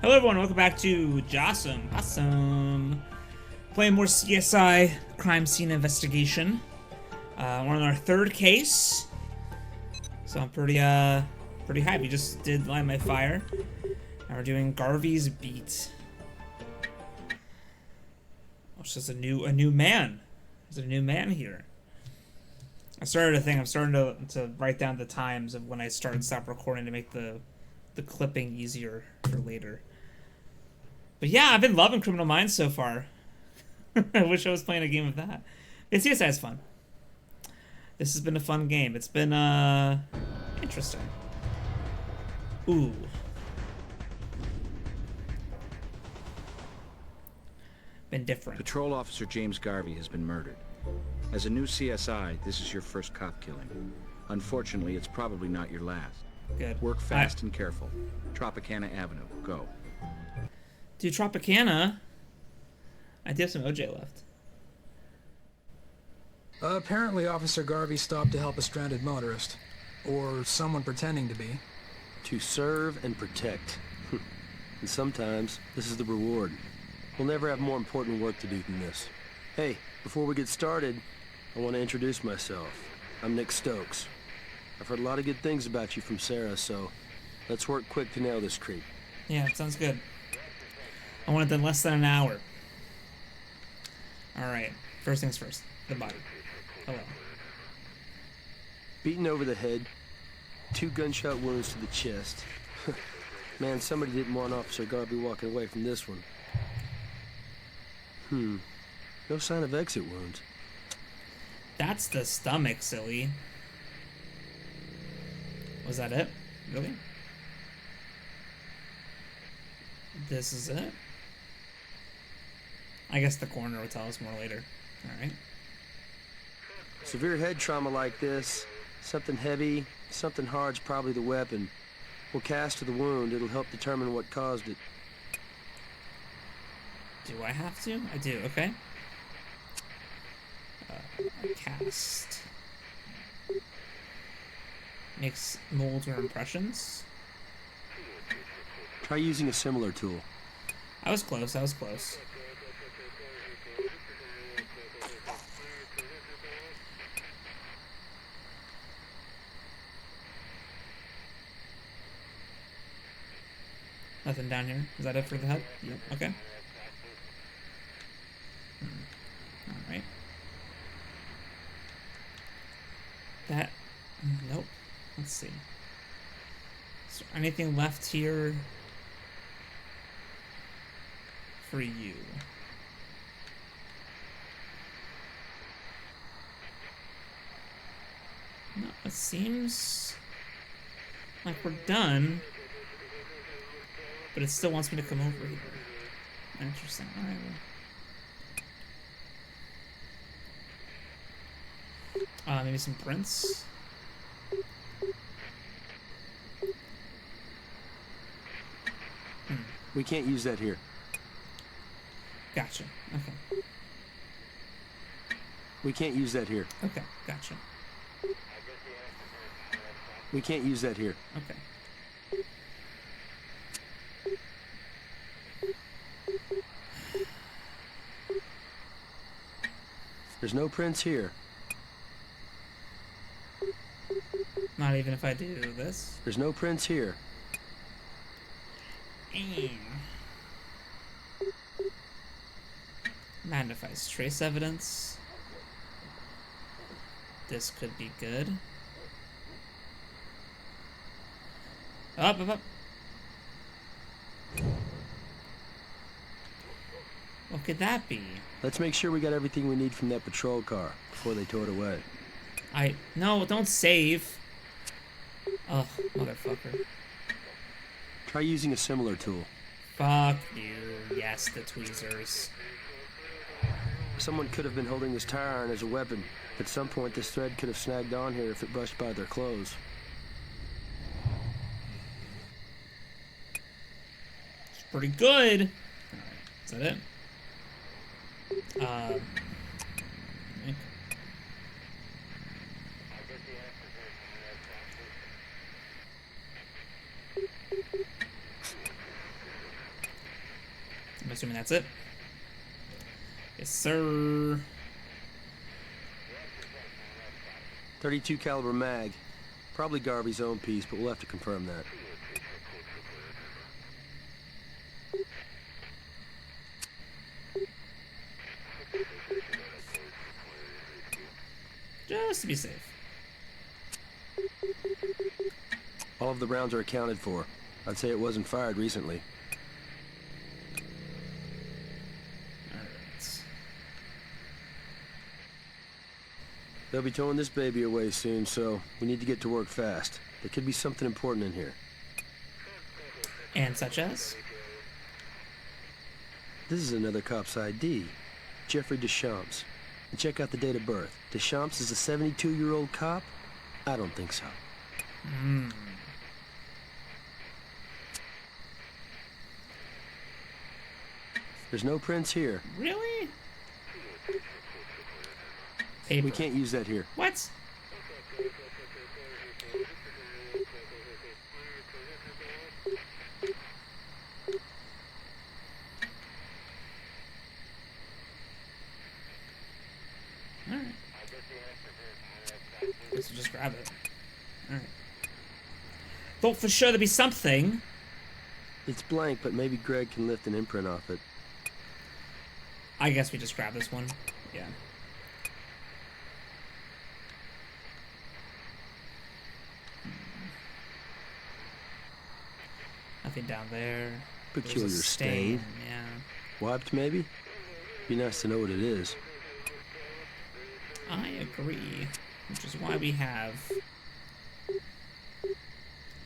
Hello everyone, welcome back to Jossum. Awesome. Playing more CSI crime scene investigation. We're on our third case. So I'm pretty hyped. We just did Light My Fire. Now we're doing Garvey's Beat. Oh, it's just a new man. There's a new man here. I started a thing. I'm starting to write down the times of when I start and stop recording to make the clipping easier for later. But yeah, I've been loving Criminal Minds so far. I wish I was playing a game of that. CSI is fun. This has been a fun game. It's been interesting. Ooh. Been different. Patrol Officer James Garvey has been murdered. As a new CSI, this is your first cop killing. Unfortunately, it's probably not your last. Good. Work fast and careful. Tropicana Avenue. Go. Dude, Tropicana. I do have some OJ left. Apparently, Officer Garvey stopped to help a stranded motorist. Or someone pretending to be. To serve and protect. And sometimes, this is the reward. We'll never have more important work to do than this. Hey, before we get started, I want to introduce myself. I'm Nick Stokes. I've heard a lot of good things about you from Sarah, so let's work quick to nail this creep. Yeah, it sounds good. I want it done less than an hour. Alright, first things first. The body. Hello. Beaten over the head, 2 gunshot wounds to the chest. Man, somebody didn't want Officer Garvey walking away from this one. No sign of exit wounds. That's the stomach, silly. Was that it? Really? This is it? I guess the coroner will tell us more later. Alright. Severe head trauma like this, something heavy, something hard's probably the weapon. We'll cast to the wound. It'll help determine what caused it. Do I have to? I do, okay. Cast. Makes molds or impressions. Try using a similar tool. I was close, I was close. Nothing down here. Is that it for the head? Yep, okay. Alright. That... Nope. Let's see. Is there anything left here for you? No, it seems like we're done. But it still wants me to come over here. Interesting. Alright, well. Maybe some prints? We can't use that here. Gotcha. Okay. We can't use that here. Okay, gotcha. We can't use that here. Okay. There's no prints here. Not even if I do this? There's no prints here. Magnifies trace evidence. This could be good. Up, up, up. What could that be? Let's make sure we got everything we need from that patrol car before they tow it away. No, don't save. Ugh, motherfucker. Try using a similar tool. Fuck you. Yes, the tweezers. Someone could have been holding this tire iron as a weapon. At some point, this thread could have snagged on here if it brushed by their clothes. It's pretty good. Alright, is that it? Okay. I'm assuming that's it. Yes, sir. .32 caliber mag. Probably Garvey's own piece, but we'll have to confirm that. Just to be safe. All of the rounds are accounted for. I'd say it wasn't fired recently. Alright. They'll be towing this baby away soon, so we need to get to work fast. There could be something important in here. And such as? This is another cop's ID. Jeffrey Deschamps. And check out the date of birth. Deschamps is a 72-year-old cop? I don't think so. Hmm. There's no prints here. Really? Paper. We can't use that here. What? Alright. Guess we'll just grab it. Alright. Thought for sure there'd be something. It's blank, but maybe Greg can lift an imprint off it. I guess we just grab this one. Yeah. Nothing down there. Peculiar There's a stain. Yeah. Wiped, maybe? Be nice to know what it is. I agree. Which is why we have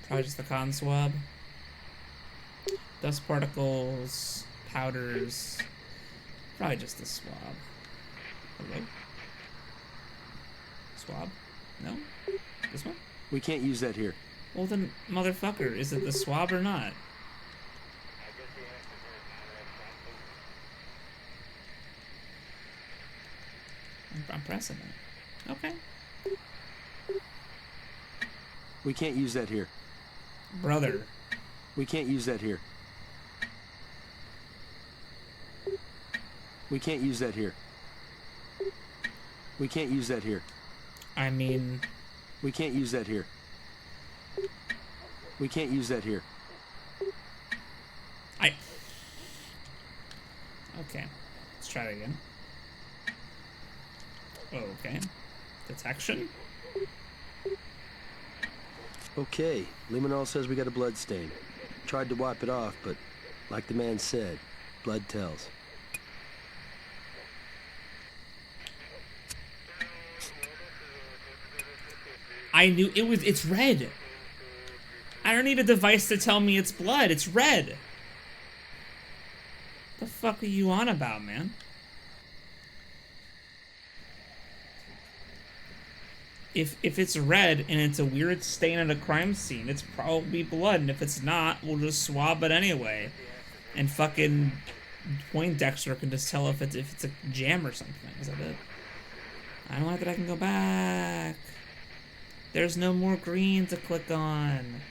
probably just the cotton swab. Dust particles, powders. Probably just the swab. Hello? Swab? No? This one? We can't use that here. Well then, motherfucker, is it the swab or not? I'm pressing it. Okay. We can't use that here. Brother. We can't use that here. We can't use that here. We can't use that here. I mean... We can't use that here. We can't use that here. Okay. Let's try it again. Okay. Detection? Okay, Limonol says we got a blood stain. Tried to wipe it off, but like the man said, blood tells. I knew it was. It's red. I don't need a device to tell me it's blood. It's red. The fuck are you on about, man? If it's red and it's a weird stain at a crime scene, it's probably blood. And if it's not, we'll just swab it anyway. And fucking Poindexter can just tell if it's a jam or something. Is that it? I don't like that I can go back. There's no more green to click on.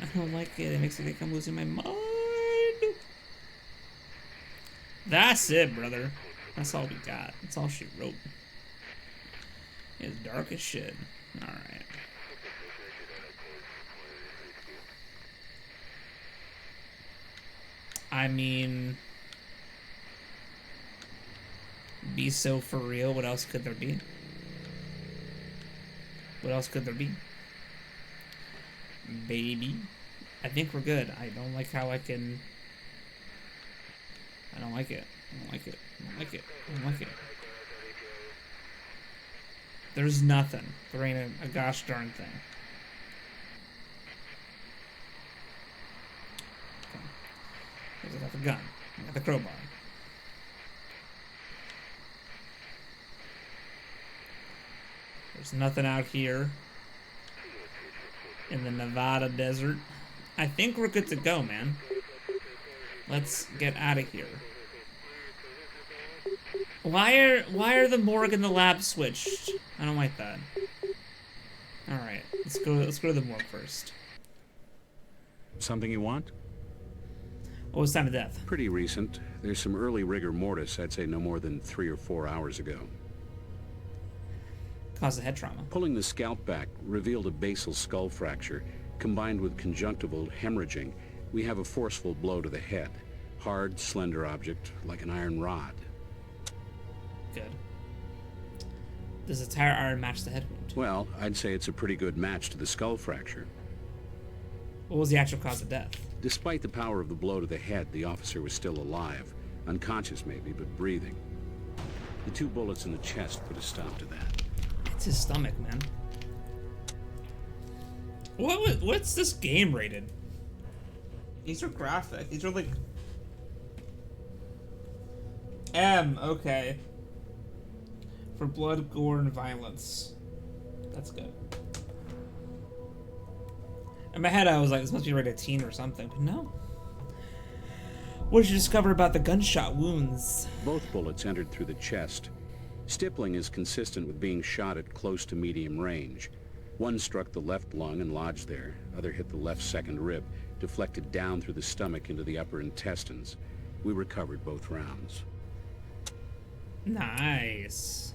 I don't like it. It makes me think I'm losing my mind. That's it, brother. That's all we got. That's all she wrote. It's dark as shit. Alright. I mean... Be so for real. What else could there be? What else could there be? Baby. I think we're good. I don't like how I can... I don't like it. I don't like it. I don't like it. I don't like it. There's nothing. There ain't a gosh darn thing. Okay. Here's another gun. I got the crowbar. There's nothing out here in the Nevada desert. I think we're good to go, man. Let's get out of here. Why are the morgue and the lab switched? I don't like that. Alright, let's go to the morgue first. Something you want? What was time of death? Pretty recent. There's some early rigor mortis, I'd say no more than 3 or 4 hours ago. Caused of head trauma. Pulling the scalp back revealed a basal skull fracture. Combined with conjunctival hemorrhaging, we have a forceful blow to the head. Hard, slender object, like an iron rod. Good. Does the tire iron match the head wound? Well, I'd say it's a pretty good match to the skull fracture. What was the actual cause of death? Despite the power of the blow to the head, the officer was still alive. Unconscious maybe, but breathing. The 2 bullets in the chest put a stop to that. It's his stomach, man. What's this game rated? These are graphic. These are like M, okay. For blood, gore, and violence. That's good. In my head, I was like, this must be rated teen or something, but no. What did you discover about the gunshot wounds? Both bullets entered through the chest. Stippling is consistent with being shot at close to medium range. One struck the left lung and lodged there. Other hit the left second rib, deflected down through the stomach into the upper intestines. We recovered both rounds. Nice.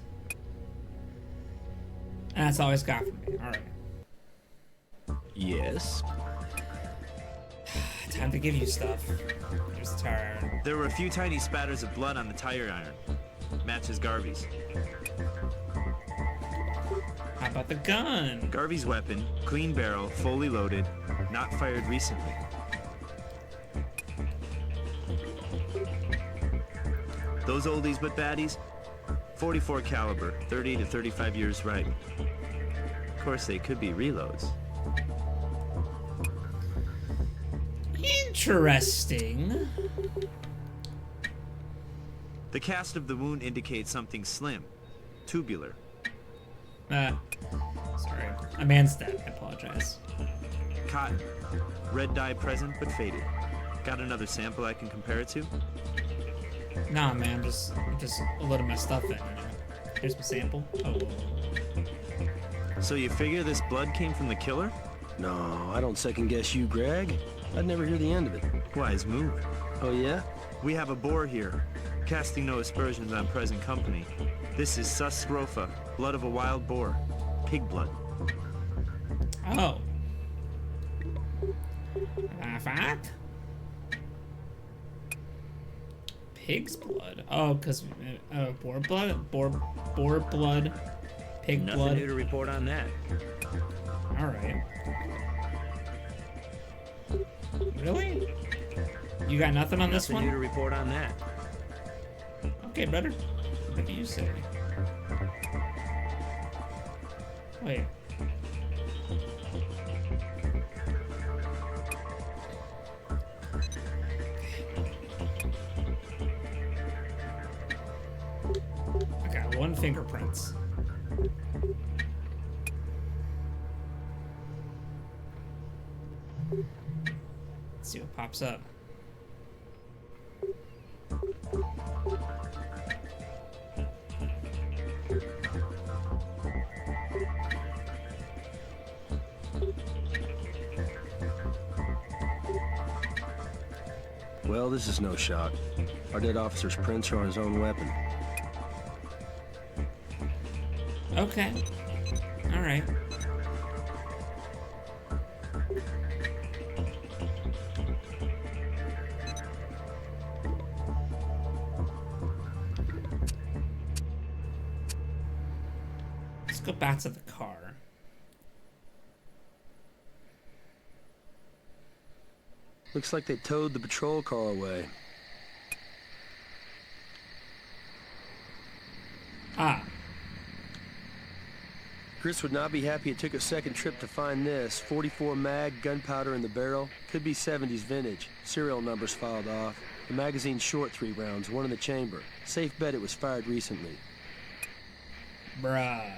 And that's all he's got for me. Alright. Yes? Time to give you stuff. Here's the tire iron. There were a few tiny spatters of blood on the tire iron. Matches Garvey's. How about the gun? Garvey's weapon, clean barrel, fully loaded, not fired recently. Those oldies but baddies? 44 caliber, 30 to 35 years ripe. Of course, they could be reloads. Interesting. The cast of the wound indicates something slim, tubular. Sorry. A man's dead. I apologize. Cotton. Red dye present but faded. Got another sample I can compare it to? Nah, man. Just a little of my stuff in. You know? Here's my sample. Oh. So you figure this blood came from the killer? No, I don't second guess you, Greg. I'd never hear the end of it. Wise move. Oh, yeah? We have a boar here, casting no aspersions on present company. This is sus scrofa, blood of a wild boar. Pig blood. Oh. Fact? Pig's blood. Oh, because boar blood? Boar blood? Pig Nothing blood? new to report on that. Alright. Really? You got nothing on this Nothing new to one? report on that. Okay, brother. What do you say? Wait. I got 1 fingerprints. Let's see what pops up. Well, this is no shock. Our dead officer's prints are on his own weapon. Okay. Alright. Let's go back to the car. Looks like they towed the patrol car away. Ah. Chris would not be happy it took a second trip to find this. 44 mag, gunpowder in the barrel. Could be 70s vintage. Serial numbers filed off. The magazine's short 3 rounds, 1 in the chamber. Safe bet it was fired recently. Bruh.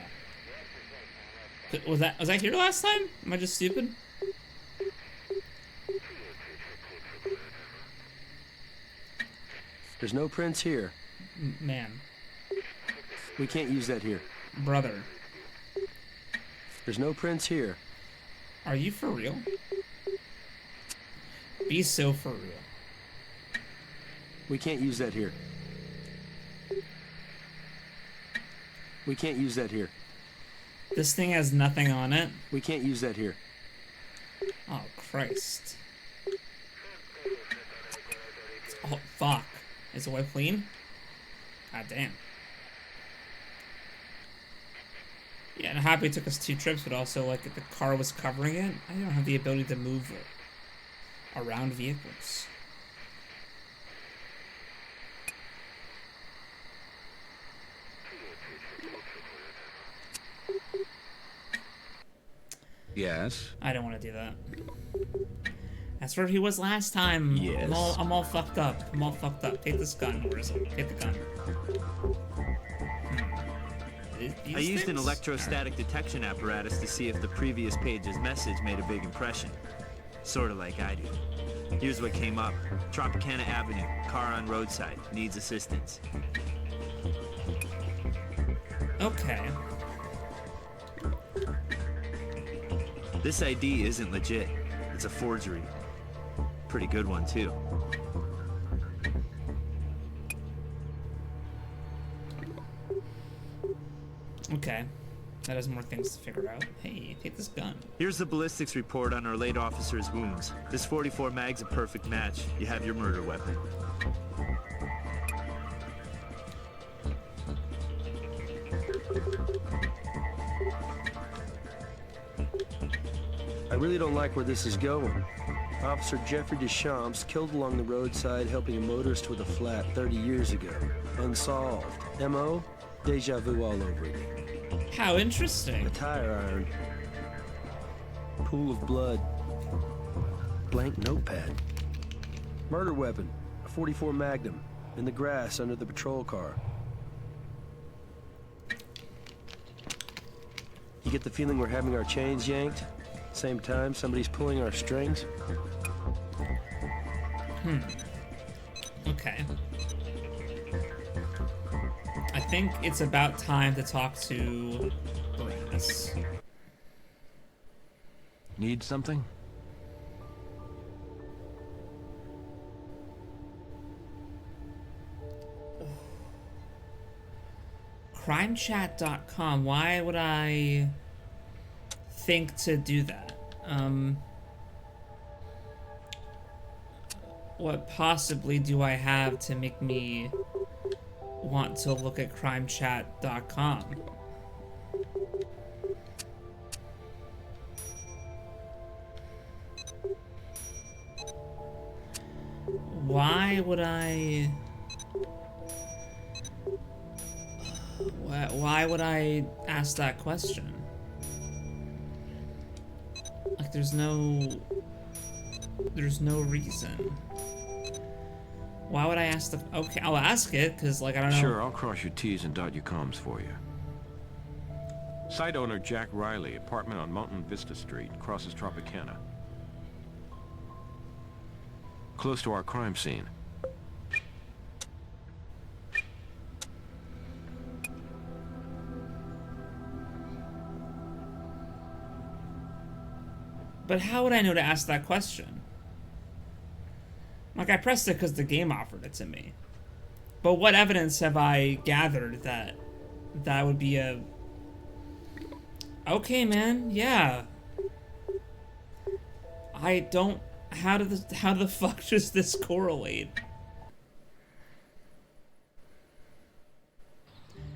Was I here last time? Am I just stupid? There's no prints here. Man. We can't use that here. Brother. There's no prints here. Are you for real? Be so for real. We can't use that here. We can't use that here. This thing has nothing on it. We can't use that here. Oh, Christ. Oh, fuck. Is the wipe clean? God damn. Yeah, and I'm happy it took us 2 trips, but also, like, if the car was covering it, I don't have the ability to move around vehicles. Yes? I don't want to do that. That's where he was last time. Yes. I'm all fucked up. I'm all fucked up. Take this gun. Where is it? Take the gun. I used an electrostatic detection apparatus to see if the previous page's message made a big impression. Sort of like I do. Here's what came up. Tropicana Avenue, car on roadside, needs assistance. Okay. This ID isn't legit. It's a forgery. Pretty good one, too. Okay. That has more things to figure out. Hey, take this gun. Here's the ballistics report on our late officer's wounds. This 44 mag's a perfect match. You have your murder weapon. I really don't like where this is going. Officer Jeffrey Deschamps killed along the roadside helping a motorist with a flat 30 years ago. Unsolved. M.O.? Deja vu all over again. How interesting. A tire iron. Pool of blood. Blank notepad. Murder weapon. A 44 Magnum. In the grass under the patrol car. You get the feeling we're having our chains yanked? Same time, somebody's pulling our strings? Okay. I think it's about time to talk to Brass. Need something? Crimechat.com. Why would I think to do that? What possibly do I have to make me want to look at crimechat.com? Why would I... Why would I ask that question? Like, there's no reason. Why would I ask the... Okay, I'll ask it, because, like, I don't know... Sure, I'll cross your T's and dot your Com's for you. Site owner Jack Riley, apartment on Mountain Vista Street, crosses Tropicana. Close to our crime scene. But how would I know to ask that question? Like, I pressed it because the game offered it to me. But what evidence have I gathered that that would be a... Okay, man, yeah. I don't... How the fuck does this correlate?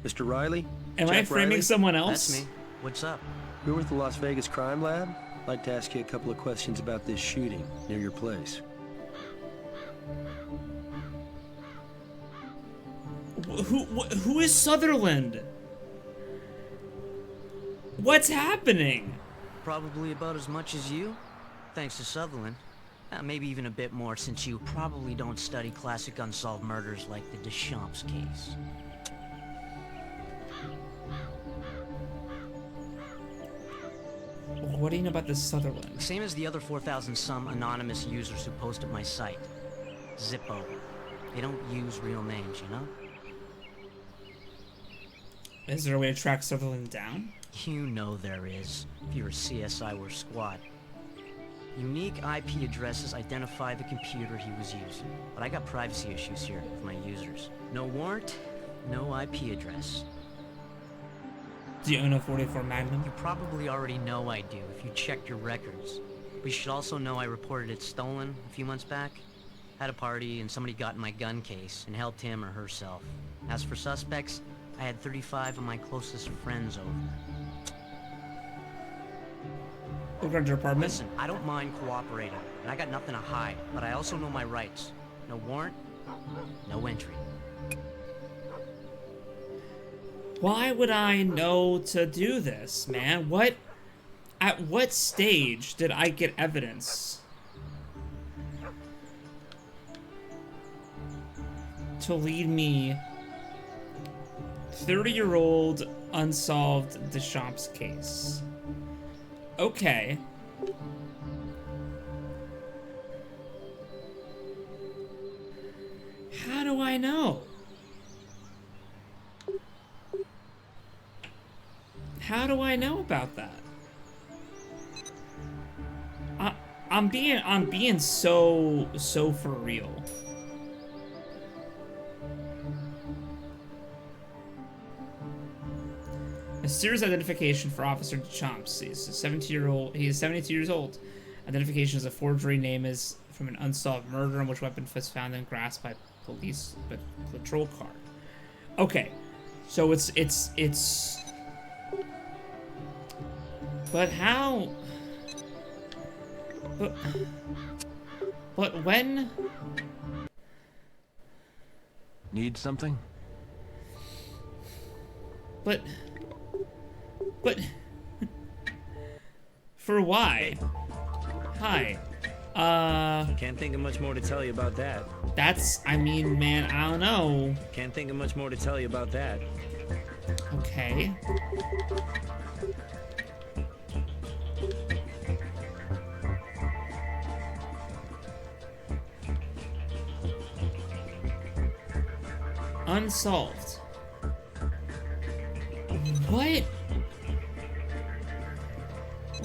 Mr. Riley? Am I Jack framing Riley? someone else? That's me. What's up? We're with the Las Vegas Crime Lab. I'd like to ask you a couple of questions about this shooting near your place. Who is Sutherland? What's happening? Probably about as much as you. Thanks to Sutherland. Maybe even a bit more, since you probably don't study classic unsolved murders like the Deschamps case. What do you know about this Sutherland? Same as the other 4,000 some anonymous users who post at my site. Zippo. They don't use real names, you know? Is there a way to track Sutherland down? You know there is. If you're a CSI or squad. Unique IP addresses identify the computer he was using. But I got privacy issues here with my users. No warrant, no IP address. Do you own a 44 Magnum? You probably already know I do if you checked your records. But you should also know I reported it stolen a few months back. Had a party and somebody got in my gun case and helped him or herself. As for suspects, I had 35 of my closest friends over. Look at your apartment. Listen, I don't mind cooperating, and I got nothing to hide, but I also know my rights. No warrant, no entry. Why would I know to do this, man? At what stage did I get evidence to lead me 30-year-old unsolved Deschamps case? Okay. How do I know? How do I know about that? I'm being so for real. A serious identification for Officer Deschamps. He's a 72 years old. Identification is a forgery. Name is from an unsolved murder in which weapon was found and grasped by police patrol car. Okay, so it's. But how? But when? Need something? But for why? Hi. Can't think of much more to tell you about that. I mean, man, I don't know. Can't think of much more to tell you about that. Okay. Unsolved.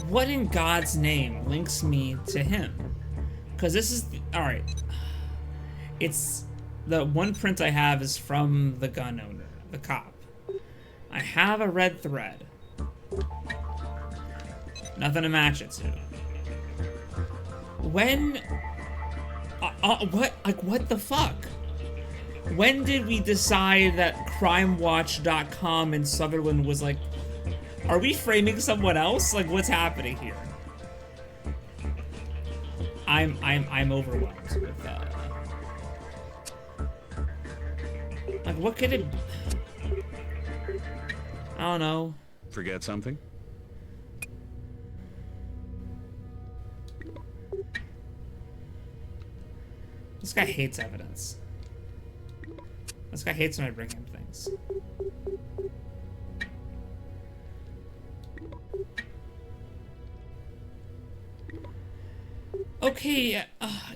What in God's name links me to him? Because this is alright. It's the one print I have is from the gun owner, the cop. I have a red thread. Nothing to match it to. When? What the fuck? When did we decide that CrimeWatch.com in Sutherland was like, are we framing someone else? Like, what's happening here? I'm overwhelmed with that. Like, what could it? I don't know. Forget something? This guy hates evidence. This guy hates when I bring him things. Okay,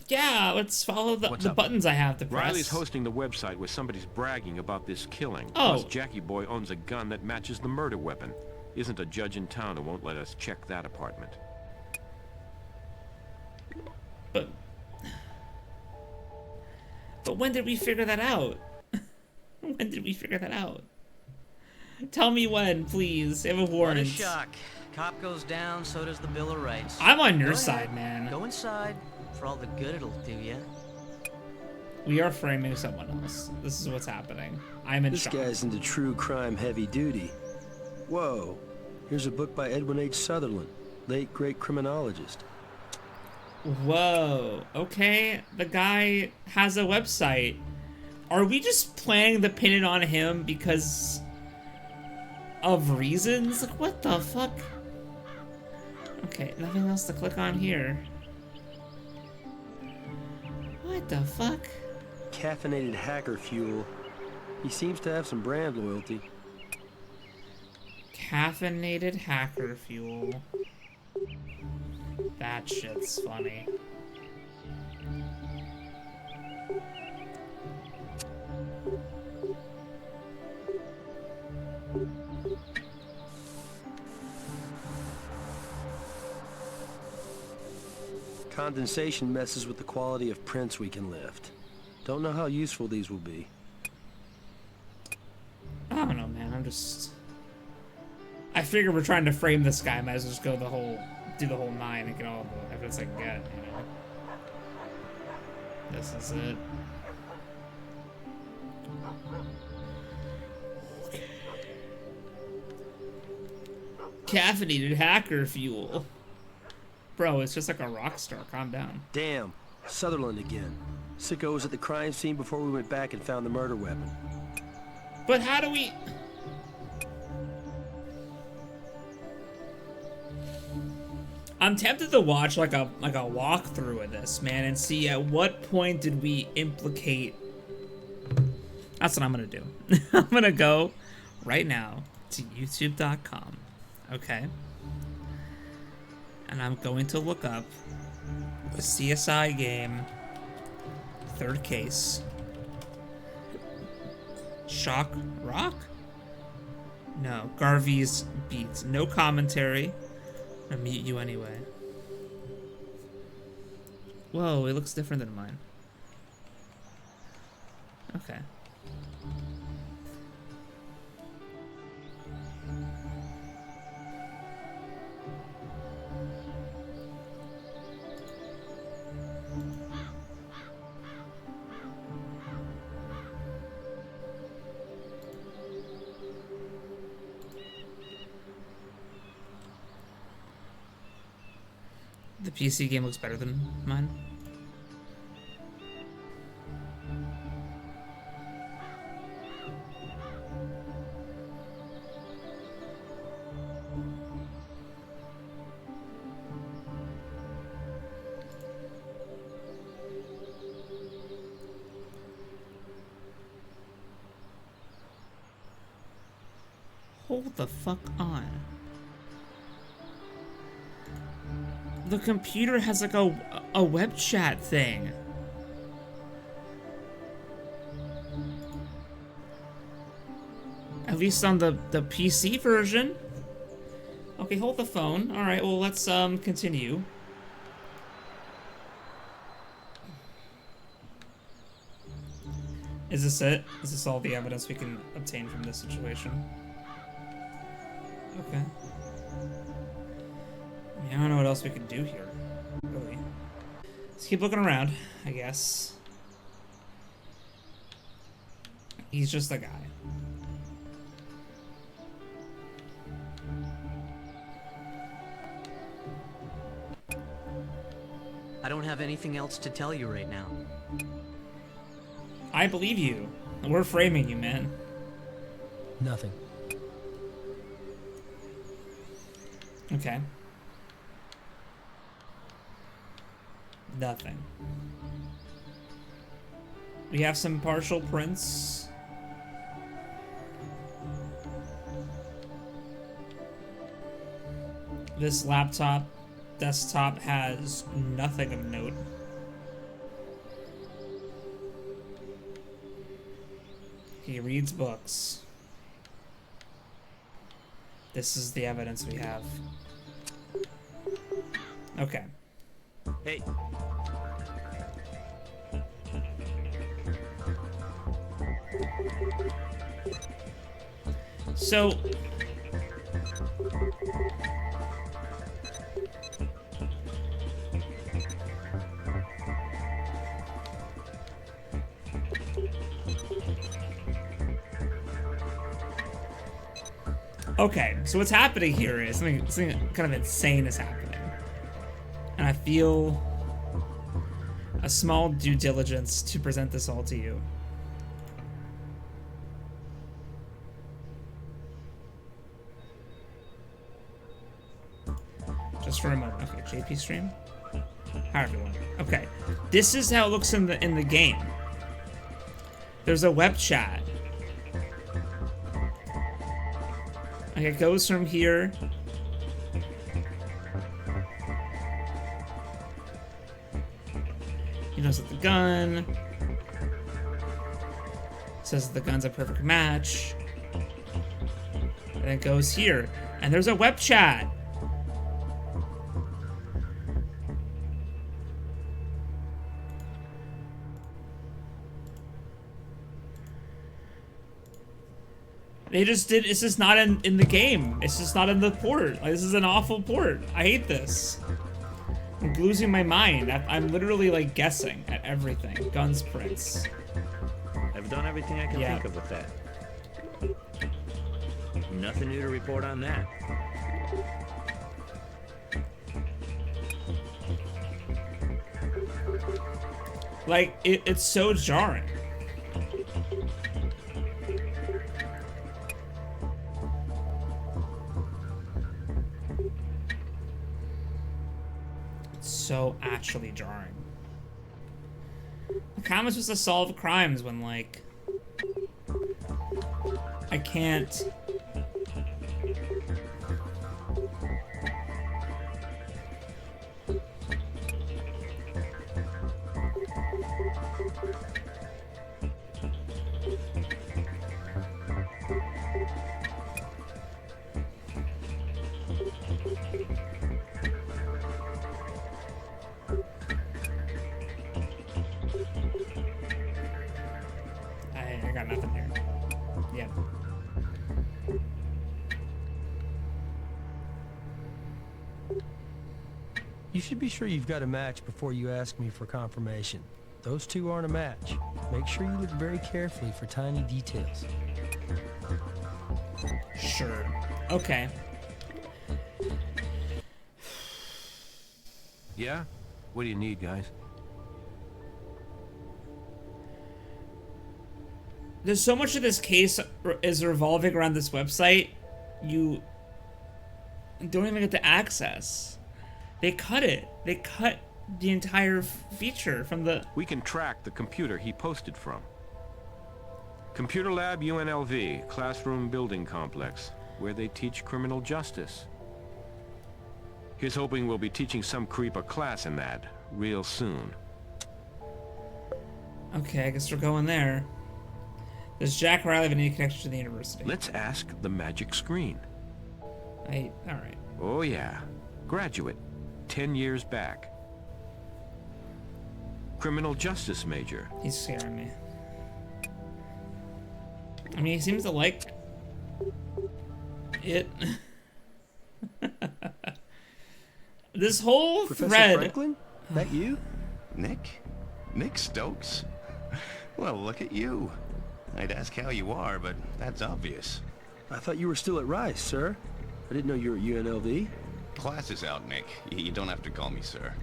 yeah, let's follow the buttons I have to press. Riley's hosting the website where somebody's bragging about this killing. Oh. Plus, Jackie Boy owns a gun that matches the murder weapon. Isn't a judge in town who won't let us check that apartment. But when did we figure that out? When did we figure that out? Tell me when, please. I have a warrant. What a shock. Cop goes down, so does the Bill of Rights. I'm on your Go side, ahead. man. Go inside. For all the good it'll do ya. We are framing someone else. This is what's happening. I'm in This shock. guy's into true crime heavy duty. Whoa. Here's a book by Edwin H. Sutherland, late great criminologist. Whoa. Okay, the guy has a website. Are we just planning to pin it on him because of reasons? Like, what the fuck? Okay, nothing else to click on here. What the fuck? Caffeinated hacker fuel. He seems to have some brand loyalty. Caffeinated hacker fuel. That shit's funny. Condensation messes with the quality of prints we can lift. Don't know how useful these will be. I don't know, man. I figure we're trying to frame this guy. Might as well just go do the whole 9 and get all the evidence I can get, you know? This is it. Okay. Caffeinated hacker fuel. Bro, it's just like a rock star. Calm down. Damn, Sutherland again. Sicko was at the crime scene before we went back and found the murder weapon. But how do we... I'm tempted to watch like a walkthrough of this, man, and see at what point did we implicate... That's what I'm gonna do. I'm gonna go right now to youtube.com, okay? And I'm going to look up the CSI game, third case. Shock Rock? No, Garvey's Beats. No commentary. I'm gonna mute you anyway. Whoa, it looks different than mine. Okay. The PC game looks better than mine. Hold the fuck on. The computer has like a web chat thing. At least on the PC version. Okay, hold the phone. All right, well, let's continue. Is this it? Is this all the evidence we can obtain from this situation? Okay. I don't know what else we can do here, really. Let's keep looking around, I guess. He's just a guy. I don't have anything else to tell you right now. I believe you. We're framing you, man. Nothing. Okay. Nothing. We have some partial prints. This desktop has nothing of note. He reads books. This is the evidence we have. Okay. Hey. So... Okay, so what's happening here is something kind of insane is happening. And I feel a small due diligence to present this all to you. Just for a moment. Okay, JP stream. Hi everyone. Okay, this is how it looks in the game. There's a web chat. Like it goes from here. He knows that the gun. Says the gun's a perfect match. And it goes here. And there's a web chat. They just did. It's just not in the game. It's just not in the port. Like, this is an awful port. I hate this. I'm losing my mind. I'm literally like guessing at everything. Guns prints. I've done everything I can think of with that. Nothing new to report on that. Like, it's so jarring. It's so actually jarring. How am I supposed to solve crimes when, like, I can't... I got nothing here. Yeah. You should be sure you've got a match before you ask me for confirmation. Those two aren't a match. Make sure you look very carefully for tiny details. Sure. Okay. Yeah? What do you need, guys? There's so much of this case is revolving around this website, you don't even get to access. They cut it. They cut the entire feature from the... We can track the computer he posted from. Computer Lab UNLV, classroom building complex, where they teach criminal justice. He's hoping we'll be teaching some creep a class in that real soon. Okay, I guess we're going there. Does Jack Riley have any connection to the university? Let's ask the magic screen. Alright. Oh yeah. Graduate. 10 years back. Criminal justice major. He's scaring me. I mean, he seems to like it. This whole Professor thread... Franklin? That you? Nick? Nick Stokes? Well, look at you. I'd ask how you are, but that's obvious. I thought you were still at Rice, sir. I didn't know you were at UNLV. Class is out, Nick. You don't have to call me sir.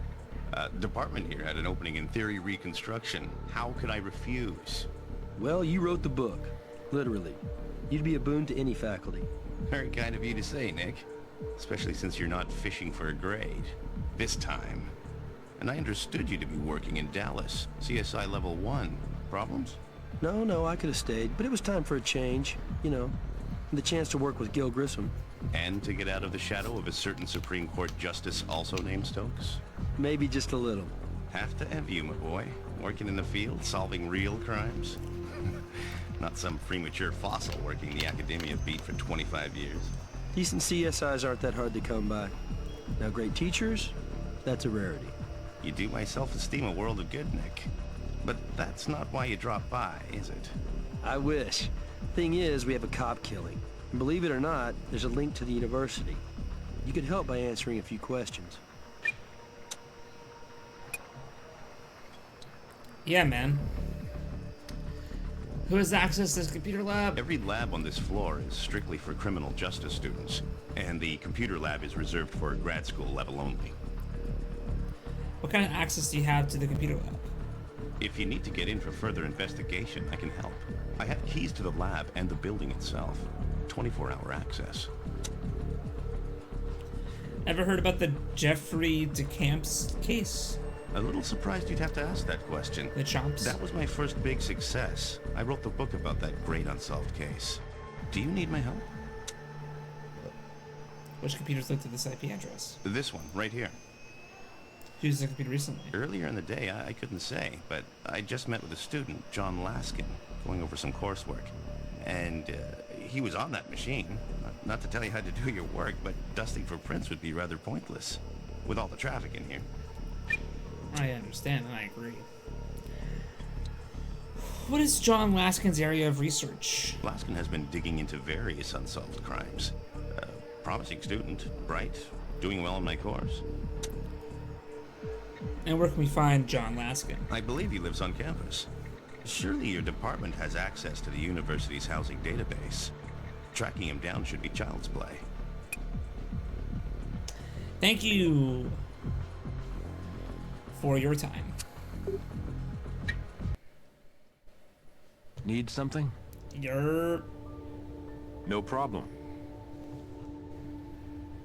Department here had an opening in theory reconstruction. How could I refuse? Well, you wrote the book. Literally. You'd be a boon to any faculty. Very kind of you to say, Nick. Especially since you're not fishing for a grade. This time. And I understood you to be working in Dallas. CSI level 1. Problems? No, I could have stayed, but it was time for a change. You know, and the chance to work with Gil Grissom. And to get out of the shadow of a certain Supreme Court justice also named Stokes? Maybe just a little. Have to envy you, my boy. Working in the field, solving real crimes. Not some premature fossil working the academia beat for 25 years. Decent CSIs aren't that hard to come by. Now, great teachers, that's a rarity. You do my self-esteem a world of good, Nick. But that's not why you dropped by, is it? I wish. Thing is, we have a cop killing. And believe it or not, there's a link to the university. You could help by answering a few questions. Yeah, man. Who has access to this computer lab? Every lab on this floor is strictly for criminal justice students. And the computer lab is reserved for grad school level only. What kind of access do you have to the computer lab? If you need to get in for further investigation, I can help. I have keys to the lab and the building itself. 24-hour access. Ever heard about the Jeffrey DeCamps case? A little surprised you'd have to ask that question. The Chomps? That was my first big success. I wrote the book about that great unsolved case. Do you need my help? Which computers linked to this IP address? This one, right here. Who's the computer recently? Earlier in the day, I couldn't say, but I just met with a student, John Laskin, going over some coursework. And he was on that machine. Not to tell you how to do your work, but dusting for prints would be rather pointless, with all the traffic in here. I understand, and I agree. What is John Laskin's area of research? Laskin has been digging into various unsolved crimes. Promising student, bright, doing well in my course. And where can we find John Laskin? I believe he lives on campus. Surely your department has access to the university's housing database. Tracking him down should be child's play. Thank you for your time. Need something? You're... No problem.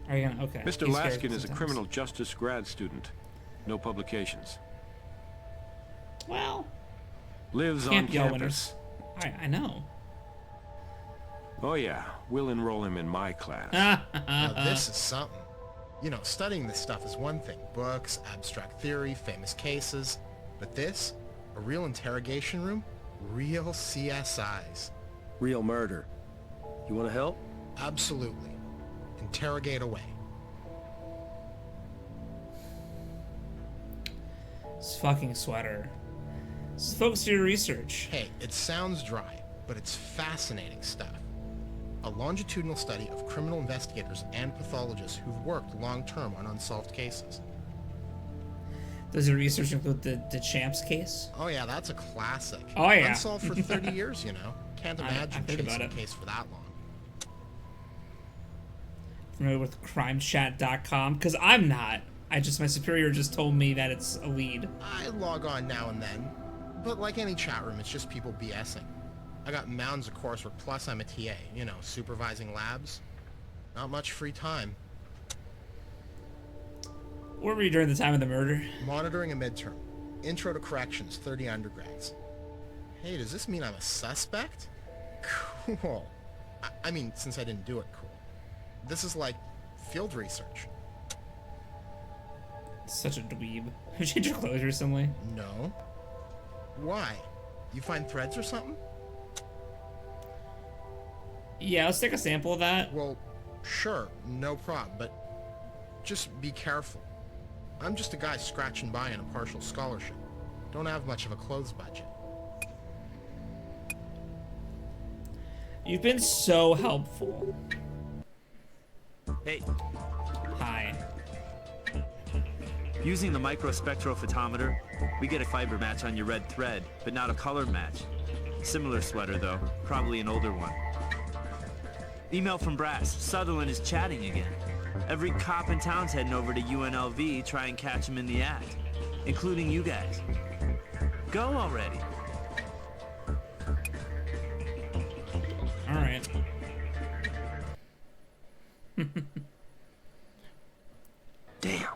Are you gonna... Okay. Mr. He's scared Laskin is a sometimes. criminal justice grad student. No publications. Well... Lives on Camp Yell campus. winners. I know. Oh yeah, we'll enroll him in my class. Now this is something. You know, studying this stuff is one thing. Books, abstract theory, famous cases. But this? A real interrogation room? Real CSIs. Real murder. You want to help? Absolutely. Interrogate away. This fucking sweater. Just focus your research. Hey, it sounds dry, but it's fascinating stuff. A longitudinal study of criminal investigators and pathologists who've worked long-term on unsolved cases. Does your research include the Champs case? Oh yeah, that's a classic. Oh yeah. Unsolved for 30 years, you know. Can't I imagine heard about chasing a it. case for that long. Familiar with crimechat.com? Because I'm not. My superior just told me that it's a lead. I log on now and then, but like any chat room, it's just people BSing. I got mounds of coursework, plus I'm a TA, you know, supervising labs. Not much free time. Where were you during the time of the murder? Monitoring a midterm. Intro to corrections, 30 undergrads. Hey, does this mean I'm a suspect? Cool. I mean, since I didn't do it, cool. This is like field research. Such a dweeb. Have you changed your clothes recently? No. Why? You find threads or something? Yeah, let's take a sample of that. Well, sure, no problem, but just be careful. I'm just a guy scratching by on a partial scholarship. Don't have much of a clothes budget. You've been so helpful. Hey, Hi. using the microspectrophotometer, we get a fiber match on your red thread, but not a color match. Similar sweater, though. Probably an older one. Email from Brass. Sutherland is chatting again. Every cop in town's heading over to UNLV try and catch him in the act, including you guys. Go already. All right. Damn.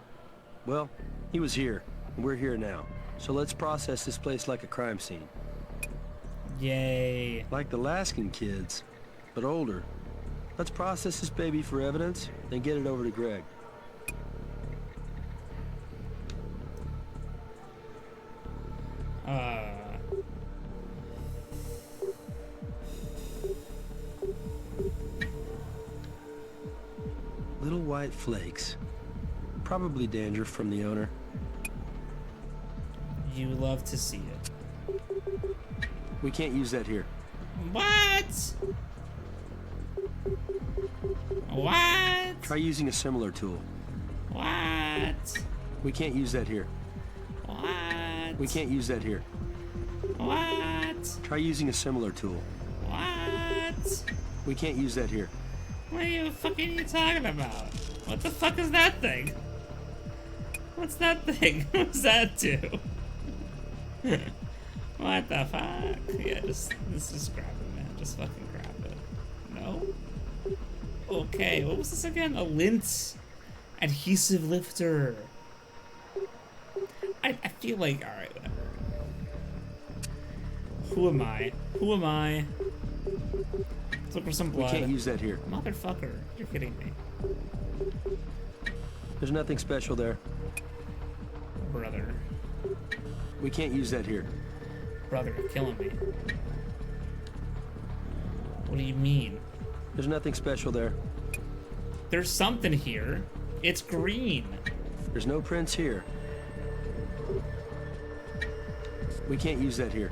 Well, he was here, and we're here now. So let's process this place like a crime scene. Yay. Like the Laskin kids, but older. Let's process this baby for evidence, then get it over to Greg. Little white flakes. Probably dandruff from the owner. You love to see it. We can't use that here. What? What? Try using a similar tool. What? We can't use that here. What? We can't use that here. What? Try using a similar tool. What? We can't use that here. What are you fucking talking about? What the fuck is that thing? What's that thing? What's that do? What the fuck? Yeah, just grab it, man. Just fucking grab it. No? Okay, what was this again? A lint adhesive lifter. I feel like, alright, whatever. Who am I? Who am I? Let's look for some blood. We can't use that here. Motherfucker, you're kidding me. There's nothing special there. Brother. We can't use that here. Brother, you're killing me. What do you mean? There's nothing special there. There's something here. It's green. There's no prints here. We can't use that here.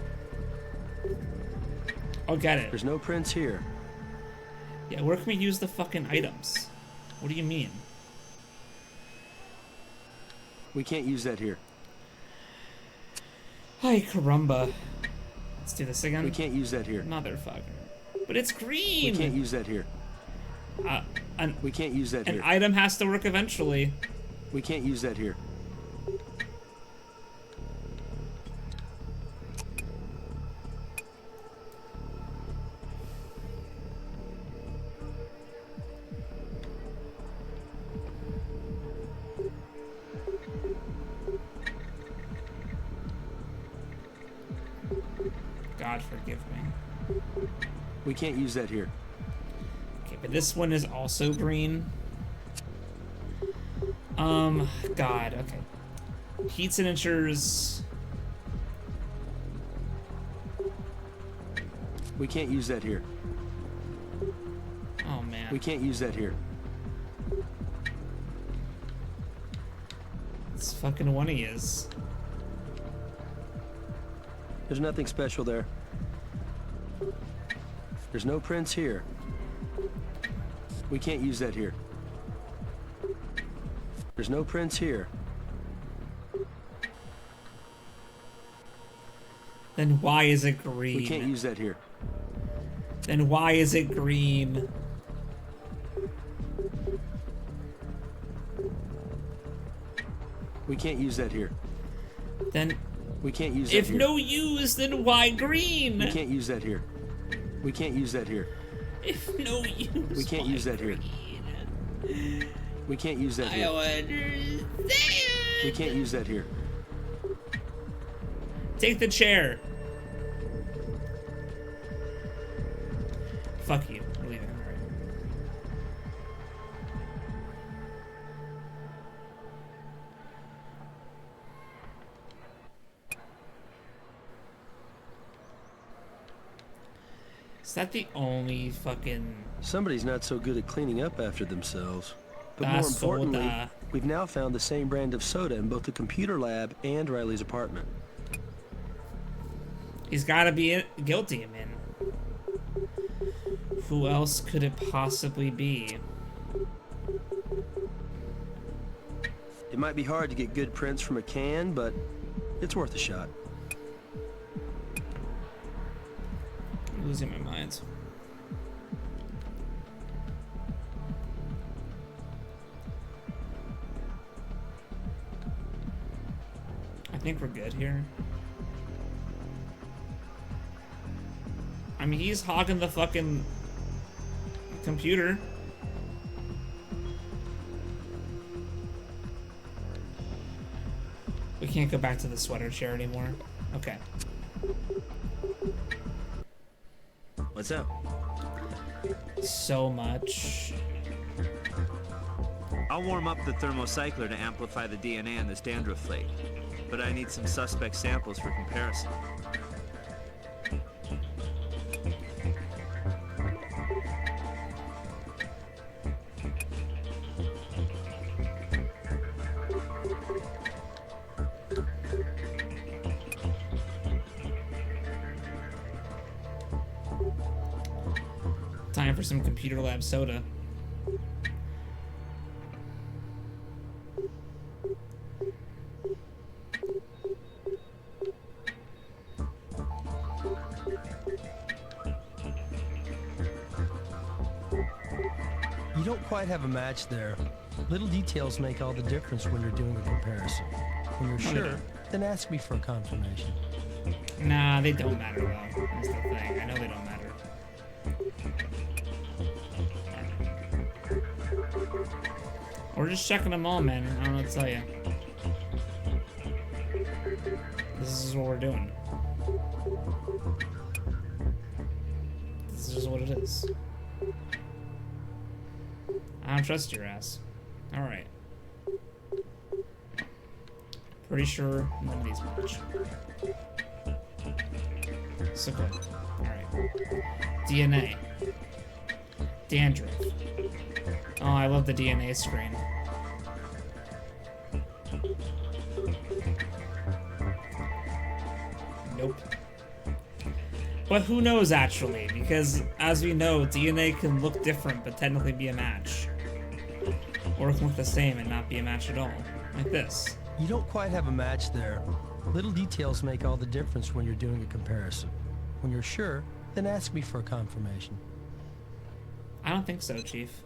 I'll get it. There's no prints here. Yeah, where can we use the fucking items? What do you mean? We can't use that here. Hi, caramba. Let's do this again. We can't use that here. Motherfucker. But it's green! We can't use that here. We can't use that here. An item has to work eventually. We can't use that here. God forgive me. We can't use that here. Okay, but this one is also green. God, okay. Heat signatures. We can't use that here. Oh, man. We can't use that here. It's fucking one he is. There's nothing special there. There's no prints here. We can't use that here. There's no prints here. Then why is it green? We can't use that here. Then why is it green? We can't use that here. Then we can't use that if here. no use, then why green? We can't use that here. We can't use that here. If no use, we can't use that here. We can't use that here. I understand. We can't use that here. Take the chair. Fuck you. I'm leaving. All right. Is that the only fucking... Somebody's not so good at cleaning up after themselves. But more That's importantly, soda. we've now found the same brand of soda in both the computer lab and Riley's apartment. He's gotta be guilty, I mean. Who else could it possibly be? It might be hard to get good prints from a can, but it's worth a shot. I'm losing my mind. I think we're good here. I mean, he's hogging the fucking computer. We can't go back to the sweater chair anymore. Okay. What's up? So much. I'll warm up the thermocycler to amplify the DNA on this dandruff flake, but I need some suspect samples for comparison. Time for some computer lab soda. You don't quite have a match there. Little details make all the difference when you're doing a comparison. When you're sure, then ask me for a confirmation. Nah, they don't matter though. That's the thing. I know they don't matter. We're just checking them all, man. I don't know what to tell you. This is what we're doing. This is just what it is. I don't trust your ass. Alright. Pretty sure none of these match. So good. Alright. DNA. Dandruff. Oh, I love the DNA screen. Nope. But who knows, actually, because, as we know, DNA can look different but technically be a match. Or it can look the same and not be a match at all. Like this. You don't quite have a match there. Little details make all the difference when you're doing a comparison. When you're sure, then ask me for a confirmation. I don't think so, Chief.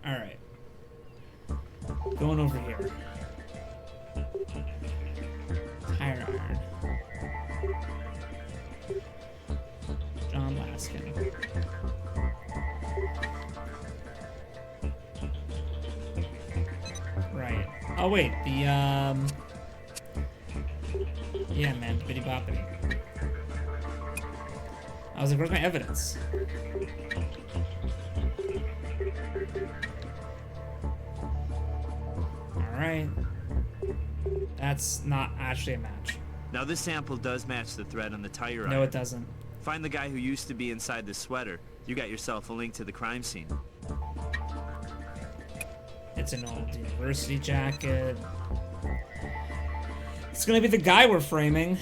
Alright. Going over here. Tire iron. John Laskin. Right. Oh wait, the yeah, man, bitty boppity. I was like, where's my evidence? Alright. That's not actually a match. Now this sample does match the thread on the tire iron. No, it doesn't. Find the guy who used to be inside the sweater. You got yourself a link to the crime scene. It's an old university jacket. It's gonna be the guy we're framing.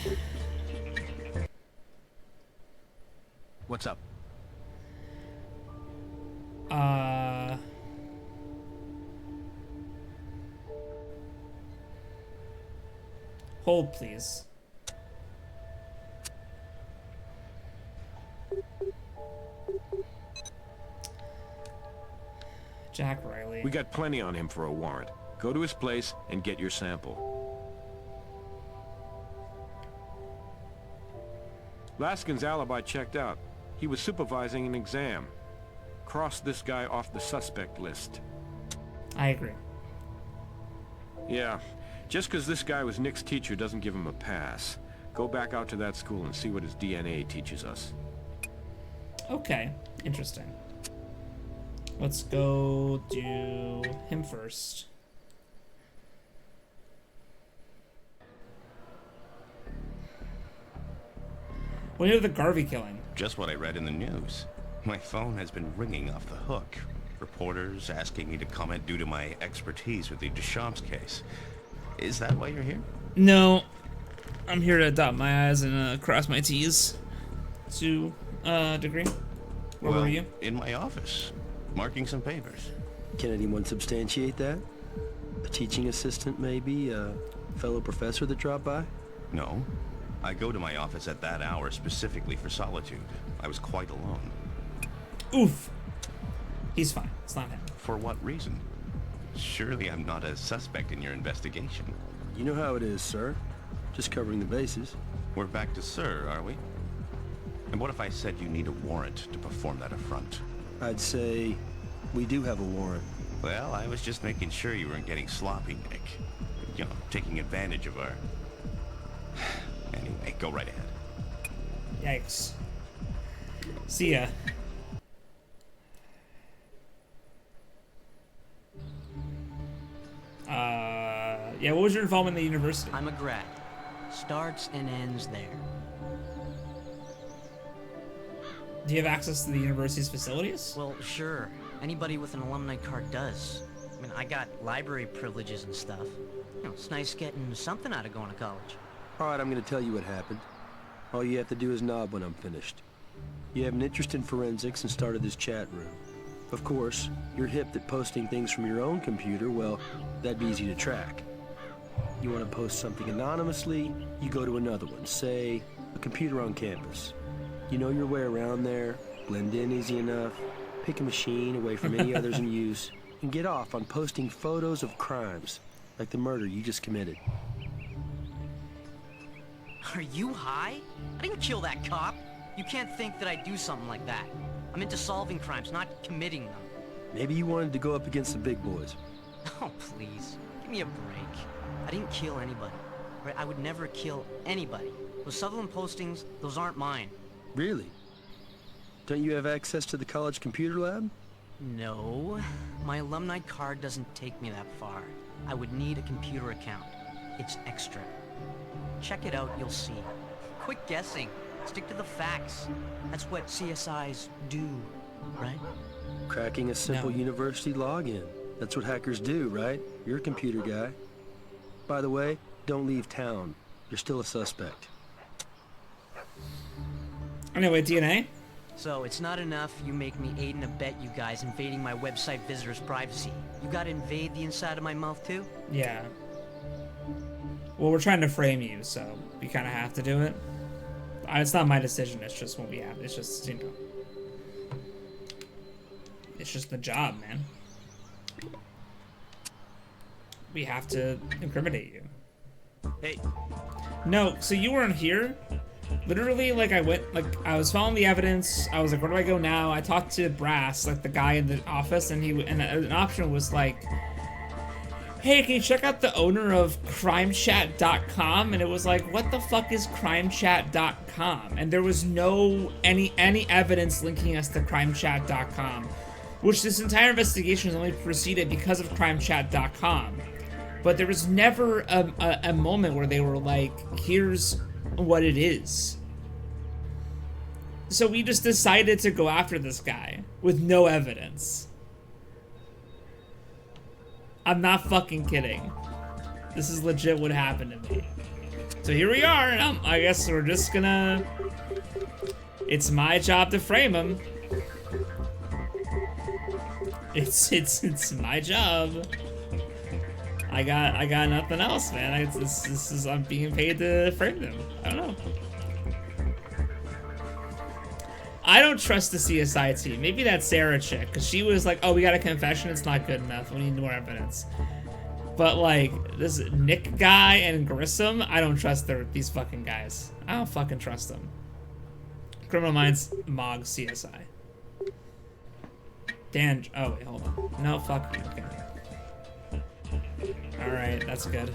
What's up? Hold, please. Jack Riley. We got plenty on him for a warrant. Go to his place and get your sample. Laskin's alibi checked out. He was supervising an exam. Cross this guy off the suspect list. I agree. Yeah, just because this guy was Nick's teacher doesn't give him a pass. Go back out to that school and see what his DNA teaches us. Okay, interesting. Let's go do him first. What do you have the Garvey killing? Just what I read in the news. My phone has been ringing off the hook. Reporters asking me to comment due to my expertise with the Deschamps case. Is that why you're here? No, I'm here to dot my I's and cross my T's. To a degree. Where were you? In my office, marking some papers. Can anyone substantiate that? A teaching assistant, maybe? A fellow professor that dropped by? No. I go to my office at that hour specifically for solitude. I was quite alone. Oof. He's fine. It's not him. For what reason? Surely I'm not a suspect in your investigation. You know how it is, sir. Just covering the bases. We're back to sir, are we? And what if I said you need a warrant to perform that affront? I'd say we do have a warrant. Well, I was just making sure you weren't getting sloppy, Nick. You know, taking advantage of our... Anyway, go right ahead. Yikes. See ya. Yeah, what was your involvement in the university? I'm a grad. Starts and ends there. Do you have access to the university's facilities? Well, sure. Anybody with an alumni card does. I mean, I got library privileges and stuff. You know, it's nice getting something out of going to college. Alright, I'm gonna tell you what happened. All you have to do is nod when I'm finished. You have an interest in forensics and started this chat room. Of course, you're hip at posting things from your own computer, well, that'd be easy to track. You want to post something anonymously, you go to another one, say, a computer on campus. You know your way around there, blend in easy enough, pick a machine away from any others in use, and get off on posting photos of crimes, like the murder you just committed. Are you high? I didn't kill that cop. You can't think that I'd do something like that. I'm into solving crimes, not committing them. Maybe you wanted to go up against the big boys. Oh, please. Give me a break. I didn't kill anybody. Right? I would never kill anybody. Those Sutherland postings, those aren't mine. Really? Don't you have access to the college computer lab? No. My alumni card doesn't take me that far. I would need a computer account. It's extra. Check it out, you'll see. Quit guessing. Stick to the facts. That's what CSIs do, right? Cracking a simple university login. That's what hackers do, right? You're a computer guy. By the way, don't leave town. You're still a suspect. Anyway, DNA. So it's not enough you make me aid and abet you guys invading my website visitors' privacy. You gotta invade the inside of my mouth too? Yeah. Well, we're trying to frame you, so we kind of have to do it. It's not my decision. It's just what we have. It's just, you know. It's just the job, man. We have to incriminate you. Hey. No, so you weren't here. Literally, like, I was following the evidence. I was like, where do I go now? I talked to Brass, like the guy in the office, and an option was like, hey, can you check out the owner of crimechat.com? And it was like, what the fuck is crimechat.com? And there was no any evidence linking us to crimechat.com, which this entire investigation has only proceeded because of crimechat.com. But there was never a moment where they were like, here's what it is. So we just decided to go after this guy with no evidence. I'm not fucking kidding. This is legit what happened to me. So here we are, and I guess we're just gonna... It's my job to frame him. It's my job. I got nothing else, man. I'm being paid to frame them. I don't know. I don't trust the CSI team. Maybe that Sarah chick, because she was like, oh, we got a confession, it's not good enough, we need more evidence. But like, this Nick guy and Grissom, I don't trust these fucking guys. I don't fucking trust them. Criminal Minds, Mog, CSI. Dan, oh wait, hold on. No, fuck you, okay. Alright, that's good.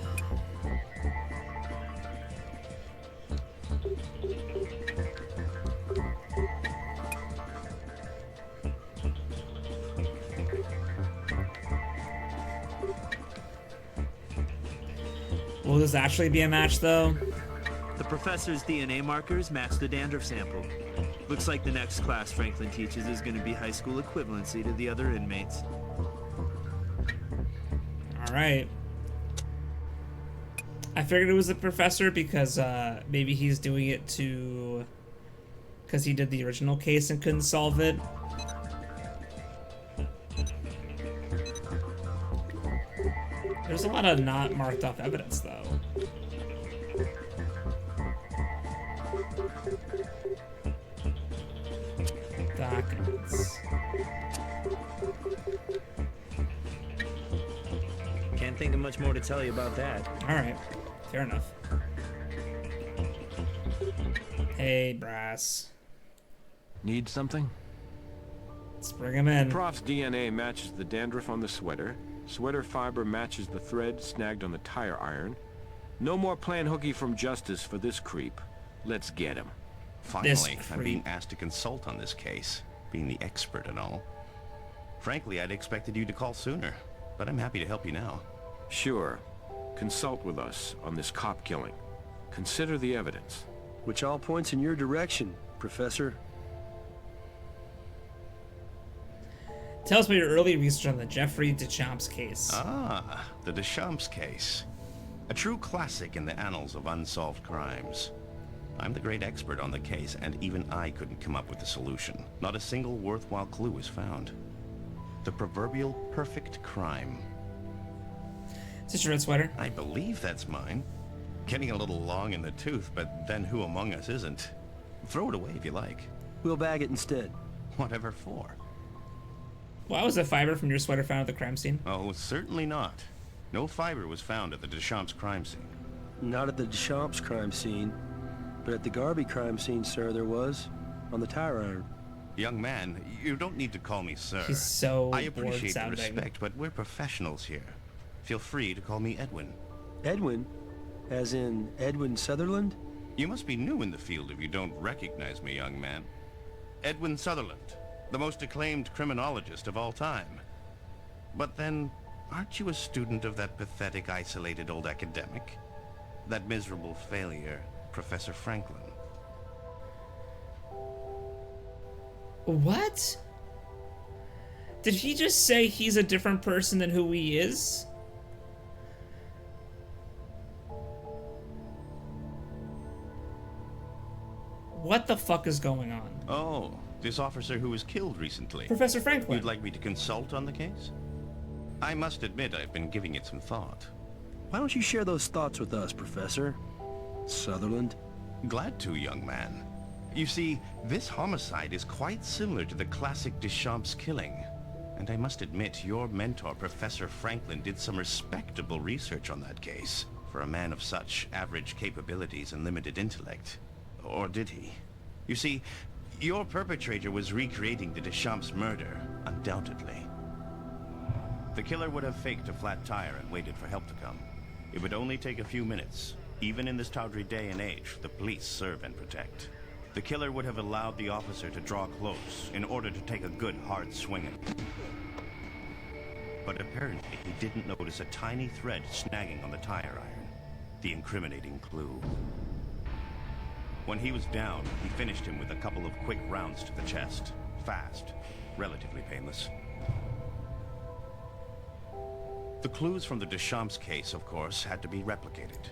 Will this actually be a match, though? The professor's DNA markers match the dandruff sample. Looks like the next class Franklin teaches is going to be high school equivalency to the other inmates. Alright. I figured it was the professor because maybe he's doing it to... because he did the original case and couldn't solve it. There's a lot of not marked off evidence, though. Documents. Can't think of much more to tell you about that. Alright, fair enough. Hey, Brass. Need something? Let's bring him in. Prof's DNA matches the dandruff on the sweater. Sweater fiber matches the thread snagged on the tire iron. No more playing hooky from Justice for this creep. Let's get him. Finally, I'm being asked to consult on this case, being the expert and all. Frankly, I'd expected you to call sooner, but I'm happy to help you now. Sure. Consult with us on this cop killing. Consider the evidence. Which all points in your direction, Professor. Tell us about your early research on the Jeffrey Deschamps case. Ah, the Deschamps case. A true classic in the annals of unsolved crimes. I'm the great expert on the case, and even I couldn't come up with a solution. Not a single worthwhile clue was found. The proverbial perfect crime. Is this your red sweater? I believe that's mine. Getting a little long in the tooth, but then who among us isn't? Throw it away if you like. We'll bag it instead. Whatever for? Why was the fiber from your sweater found at the crime scene? Oh, certainly not. No fiber was found at the Deschamps crime scene. Not at the Deschamps crime scene, but at the Garvey crime scene, sir, there was. On the tire iron. Young man, you don't need to call me sir. He's so I appreciate the bored-sounding. respect, but we're professionals here. Feel free to call me Edwin. Edwin? As in Edwin Sutherland? You must be new in the field if you don't recognize me, young man. Edwin Sutherland, the most acclaimed criminologist of all time. But then, aren't you a student of that pathetic, isolated old academic? That miserable failure, Professor Franklin. What? Did he just say he's a different person than who he is? What what the fuck is going on? Oh, this officer who was killed recently. Professor Franklin. You'd like me to consult on the case? I must admit I've been giving it some thought. Why don't you share those thoughts with us, Professor Sutherland? Glad to, young man. You see, this homicide is quite similar to the classic Deschamps killing. And I must admit, your mentor, Professor Franklin, did some respectable research on that case. For a man of such average capabilities and limited intellect. Or did he? You see, your perpetrator was recreating the Deschamps murder, undoubtedly. The killer would have faked a flat tire and waited for help to come. It would only take a few minutes. Even in this tawdry day and age, the police serve and protect. The killer would have allowed the officer to draw close in order to take a good hard swing at him. But apparently he didn't notice a tiny thread snagging on the tire iron. The incriminating clue. When he was down, he finished him with a couple of quick rounds to the chest. Fast. Relatively painless. The clues from the Deschamps case, of course, had to be replicated.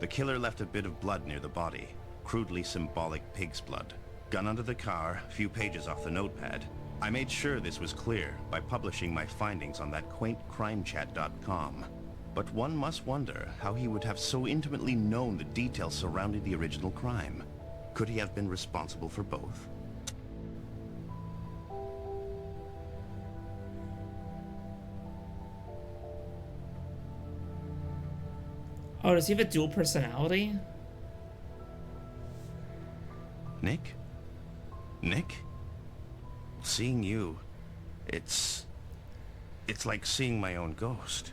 The killer left a bit of blood near the body. Crudely symbolic pig's blood. Gun under the car, a few pages off the notepad. I made sure this was clear by publishing my findings on that quaint crimechat.com. But one must wonder how he would have so intimately known the details surrounding the original crime. Could he have been responsible for both? Oh, does he have a dual personality? Nick? Nick? Seeing you, it's like seeing my own ghost.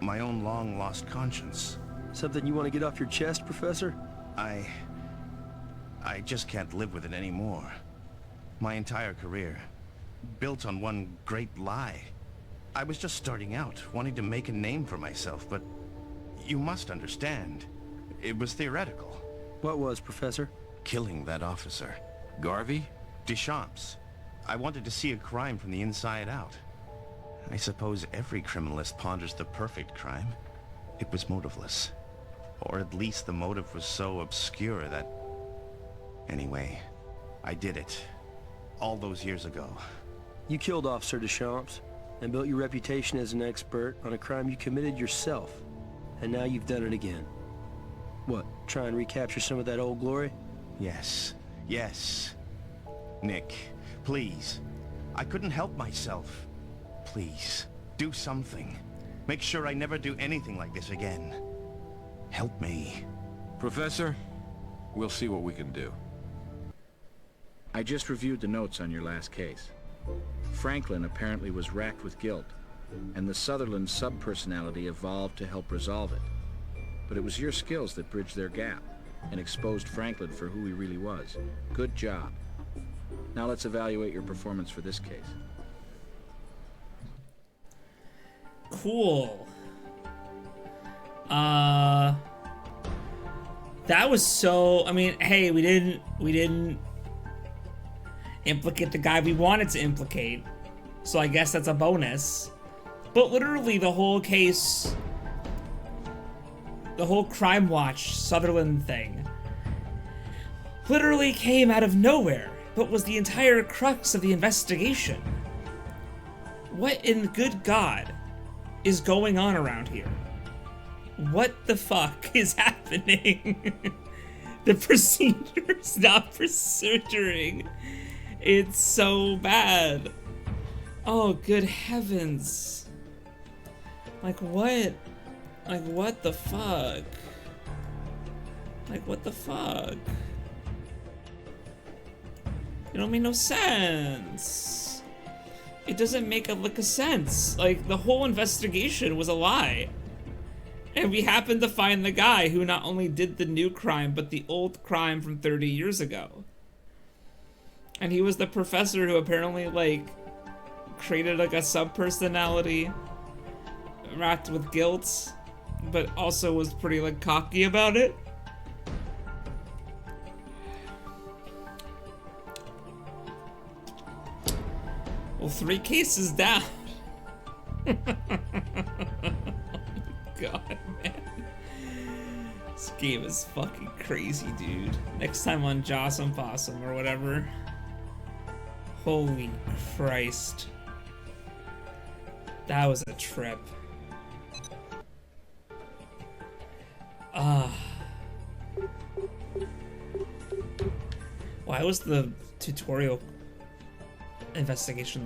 My own long-lost conscience. Something you want to get off your chest, Professor? I just can't live with it anymore. My entire career, built on one great lie. I was just starting out, wanting to make a name for myself, but you must understand, it was theoretical. What was, Professor? Killing that officer. Garvey? Deschamps. I wanted to see a crime from the inside out. I suppose every criminalist ponders the perfect crime. It was motiveless. Or at least the motive was so obscure that... Anyway, I did it. All those years ago. You killed Officer Deschamps and built your reputation as an expert on a crime you committed yourself. And now you've done it again. What, try and recapture some of that old glory? Yes. Yes. Nick, please. I couldn't help myself. Please, do something. Make sure I never do anything like this again. Help me. Professor, we'll see what we can do. I just reviewed the notes on your last case. Franklin apparently was racked with guilt, and the Sutherland subpersonality evolved to help resolve it. But it was your skills that bridged their gap and exposed Franklin for who he really was. Good job. Now let's evaluate your performance for this case. Cool. That was so... I mean, hey, we didn't implicate the guy we wanted to implicate, so I guess that's a bonus. But literally the whole case, the whole Crime Watch Sutherland thing, literally came out of nowhere, but was the entire crux of the investigation. What in the good God is going on around here? What the fuck is happening? The procedure's not procedering. It's so bad. Oh, good heavens. Like what? Like what the fuck? Like what the fuck? It don't make no sense. It doesn't make a lick of sense. Like the whole investigation was a lie. And we happened to find the guy who not only did the new crime, but the old crime from 30 years ago. And he was the professor who apparently, like, created, like, a sub-personality racked with guilt, but also was pretty, like, cocky about it. Well, 3 cases down. God, man. This game is fucking crazy, dude. Next time on Jossum Possum or whatever. Holy Christ. That was a trip. Why was the tutorial investigation